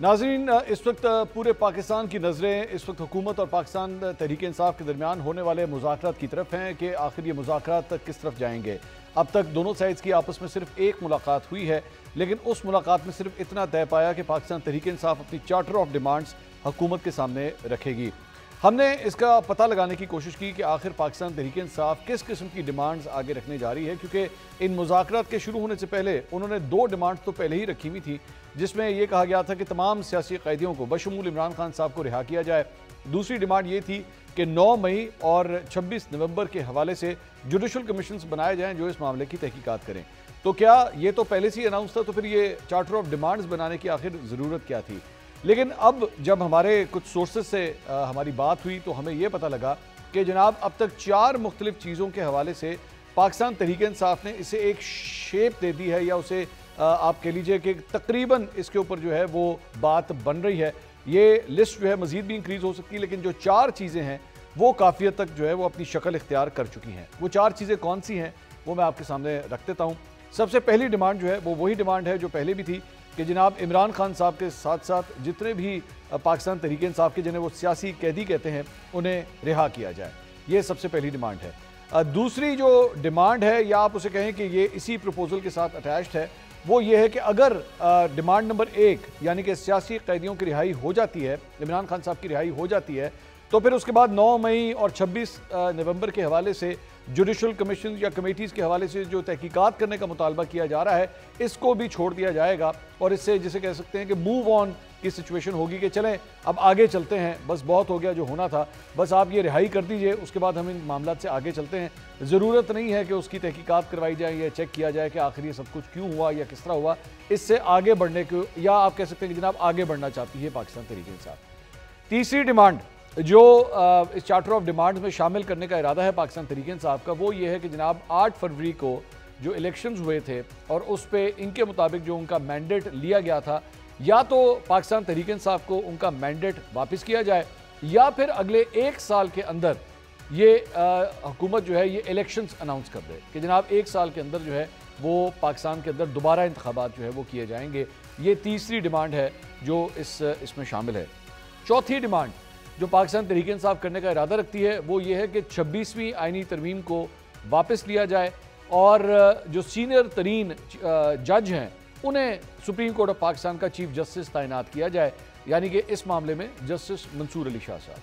नाज़रीन, इस वक्त पूरे पाकिस्तान की नज़रें इस वक्त हुकूमत और पाकिस्तान तहरीक इंसाफ के दरमियान होने वाले मुज़ाकरात की तरफ हैं कि आखिर ये मुज़ाकरात किस तरफ जाएंगे। अब तक दोनों साइड्स की आपस में सिर्फ एक मुलाकात हुई है, लेकिन उस मुलाकात में सिर्फ इतना तय पाया कि पाकिस्तान तहरीक इंसाफ अपनी चार्टर ऑफ डिमांड्स हुकूमत के सामने रखेगी। हमने इसका पता लगाने की कोशिश की कि आखिर पाकिस्तान तहरीक इंसाफ किस किस्म की डिमांड्स आगे रखने जा रही है, क्योंकि इन मुज़ाकरात के शुरू होने से पहले उन्होंने दो डिमांड्स तो पहले ही रखी हुई थी, जिसमें यह कहा गया था कि तमाम सियासी कैदियों को बशमूल इमरान खान साहब को रिहा किया जाए। दूसरी डिमांड ये थी कि 9 मई और 26 नवंबर के हवाले से जुडिशल कमीशंस बनाए जाएं जो इस मामले की तहकीकात करें। तो क्या ये तो पहले से ही अनाउंस था, तो फिर ये चार्टर ऑफ डिमांड्स बनाने की आखिर ज़रूरत क्या थी? लेकिन अब जब हमारे कुछ सोर्सेज से हमारी बात हुई तो हमें यह पता लगा कि जनाब अब तक 4 मुख्तलिफ चीज़ों के हवाले से पाकिस्तान तहरीक इंसाफ ने इसे एक शेप दे दी है, या उसे आप कह लीजिए कि तकरीबन इसके ऊपर जो है वो बात बन रही है। ये लिस्ट जो है मज़ीद भी इंक्रीज़ हो सकती है, लेकिन जो 4 चीज़ें हैं वो काफ़ी हद तक जो है वो अपनी शक्ल इख्तियार कर चुकी हैं। वो 4 चीज़ें कौन सी हैं वो मैं आपके सामने रख देता हूँ। सबसे पहली डिमांड जो है वो वही डिमांड है जो पहले भी थी कि जनाब इमरान खान साहब के साथ साथ जितने भी पाकिस्तान तहरीक इंसाफ के जिन्हें वो सियासी कैदी कहते हैं उन्हें रिहा किया जाए। ये सबसे पहली डिमांड है। दूसरी जो डिमांड है, या आप उसे कहें कि ये इसी प्रपोजल के साथ अटैच्ड है, वो ये है कि अगर डिमांड नंबर 1 यानी कि सियासी कैदियों की रिहाई हो जाती है, इमरान खान साहब की रिहाई हो जाती है, तो फिर उसके बाद 9 मई और 26 नवंबर के हवाले से जुडिशल कमीशन या कमेटीज़ के हवाले से जो तहकीकात करने का मुतालबा किया जा रहा है इसको भी छोड़ दिया जाएगा, और इससे जिसे कह सकते हैं कि मूव ऑन की सिचुएशन होगी कि चलें अब आगे चलते हैं, बस बहुत हो गया जो होना था, बस आप ये रिहाई कर दीजिए, उसके बाद हम इन मामलों से आगे चलते हैं। ज़रूरत नहीं है कि उसकी तहकीकात करवाई जाए या चेक किया जाए कि आखिर ये सब कुछ क्यों हुआ या किस तरह हुआ। इससे आगे बढ़ने को, या आप कह सकते हैं कि जनाब आगे बढ़ना चाहती है पाकिस्तान तहरीक इंसाफ। तीसरी डिमांड जो इस चार्टर ऑफ डिमांड्स में शामिल करने का इरादा है पाकिस्तान तहरीक इंसाफ का, वो ये है कि जनाब 8 फरवरी को जो इलेक्शंस हुए थे और उस पे इनके मुताबिक जो उनका मैंडेट लिया गया था, या तो पाकिस्तान तहरीक इंसाफ को उनका मैंडेट वापस किया जाए, या फिर अगले 1 साल के अंदर ये हुकूमत जो है ये इलेक्शंस अनाउंस कर दे कि जनाब 1 साल के अंदर जो है वो पाकिस्तान के अंदर दोबारा इंतखाबात जो है वो किए जाएंगे। ये तीसरी डिमांड है जो इसमें शामिल है। चौथी डिमांड जो पाकिस्तान तहरीक इंसाफ करने का इरादा रखती है वो ये है कि 26वीं आईनी तरमीम को वापस लिया जाए, और जो सीनियर तरीन जज हैं उन्हें सुप्रीम कोर्ट ऑफ पाकिस्तान का चीफ जस्टिस तैनात किया जाए, यानी कि इस मामले में जस्टिस मंसूर अली शाह साहब।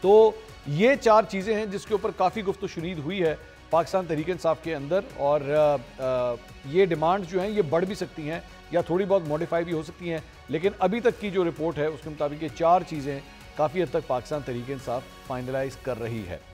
तो ये 4 चीज़ें हैं जिसके ऊपर काफ़ी गुफ्तगू शुनीद हुई है पाकिस्तान तहरीक इंसाफ के अंदर, और ये डिमांड्स जो हैं ये बढ़ भी सकती हैं या थोड़ी बहुत मॉडिफाई भी हो सकती हैं, लेकिन अभी तक की जो रिपोर्ट है उसके मुताबिक ये 4 चीज़ें काफ़ी हद तक पाकिस्तान तहरीक इंसाफ फाइनलाइज कर रही है।